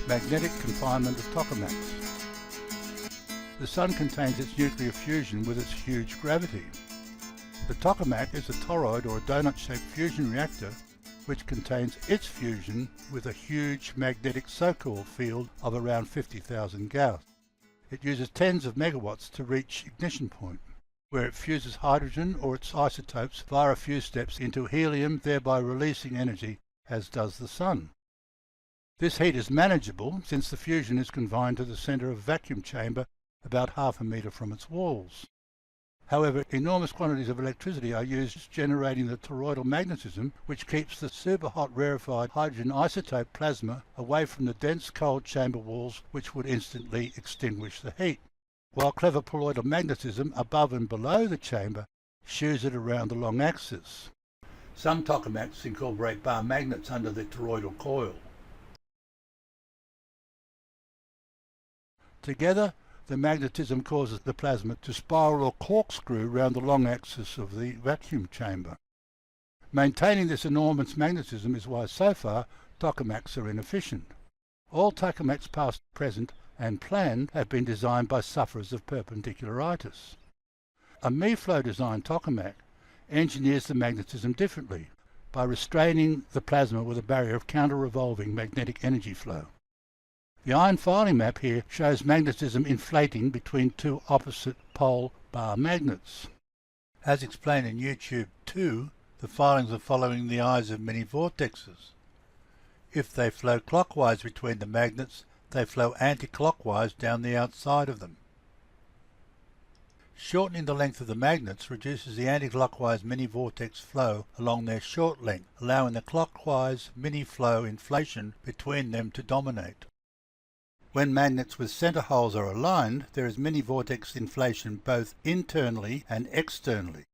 Magnetic confinement of Tokamaks. The Sun contains its nuclear fusion with its huge gravity. The tokamak is a toroid or a donut-shaped fusion reactor which contains its fusion with a huge magnetic so-called field of around 50,000 Gauss. It uses tens of megawatts to reach ignition point, where it fuses hydrogen or its isotopes via a few steps into helium, thereby releasing energy, as does the Sun. This heat is manageable since the fusion is confined to the centre of a vacuum chamber about half a metre from its walls. However, enormous quantities of electricity are used generating the toroidal magnetism, which keeps the superhot rarefied hydrogen isotope plasma away from the dense cold chamber walls, which would instantly extinguish the heat, while clever toroidal magnetism above and below the chamber shears it around the long axis. Some tokamaks incorporate bar magnets under the toroidal coil. Together, the magnetism causes the plasma to spiral or corkscrew round the long axis of the vacuum chamber. Maintaining this enormous magnetism is why so far tokamaks are inefficient. All tokamaks past, present and planned have been designed by sufferers of perpendicularitis. A me-flow designed tokamak engineers the magnetism differently by restraining the plasma with a barrier of counter-revolving magnetic energy flow. The iron filing map here shows magnetism inflating between two opposite pole bar magnets. As explained in YouTube 2, the filings are following the eyes of many vortexes. If they flow clockwise between the magnets, they flow anti-clockwise down the outside of them. Shortening the length of the magnets reduces the anti-clockwise mini-vortex flow along their short length, allowing the clockwise mini-flow inflation between them to dominate. When magnets with centre holes are aligned, there is mini-vortex inflation both internally and externally,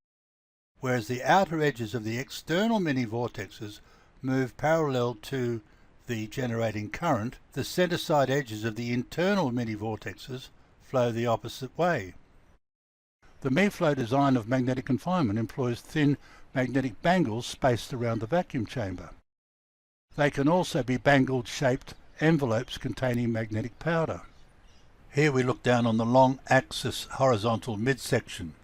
whereas the outer edges of the external mini-vortexes move parallel to the generating current. The centre side edges of the internal mini-vortexes flow the opposite way. The me-flow design of magnetic confinement employs thin magnetic bangles spaced around the vacuum chamber. They can also be bangled-shaped envelopes containing magnetic powder. Here we look down on the long axis horizontal midsection.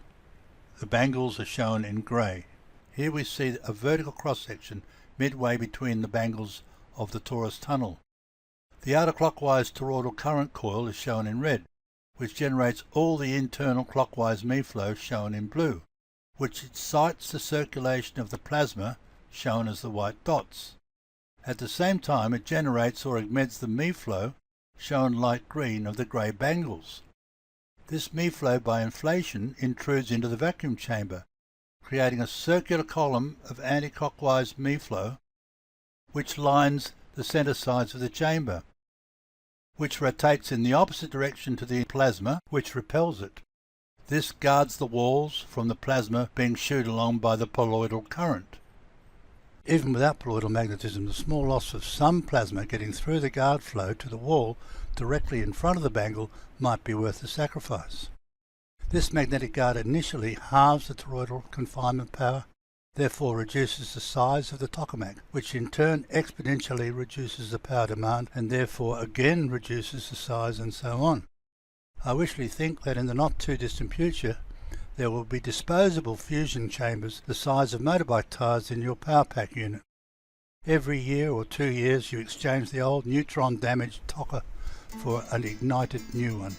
The bangles are shown in grey. Here we see a vertical cross-section midway between the bangles of the torus tunnel. The outer clockwise toroidal current coil is shown in red, which generates all the internal clockwise me-flow shown in blue, which excites the circulation of the plasma shown as the white dots. At the same time, it generates or augments the me-flow, shown light green, of the grey bangles. This me-flow by inflation intrudes into the vacuum chamber, creating a circular column of anti-clockwise me-flow, which lines the centre sides of the chamber, which rotates in the opposite direction to the plasma, which repels it. This guards the walls from the plasma being shooed along by the toroidal current. Even without toroidal magnetism, the small loss of some plasma getting through the guard flow to the wall directly in front of the bangle might be worth the sacrifice. This magnetic guard initially halves the toroidal confinement power, therefore reduces the size of the tokamak, which in turn exponentially reduces the power demand and therefore again reduces the size, and so on. I wishfully think that in the not too distant future there will be disposable fusion chambers the size of motorbike tyres in your power pack unit. Every year or 2 years you exchange the old neutron damaged Toka for an ignited new one.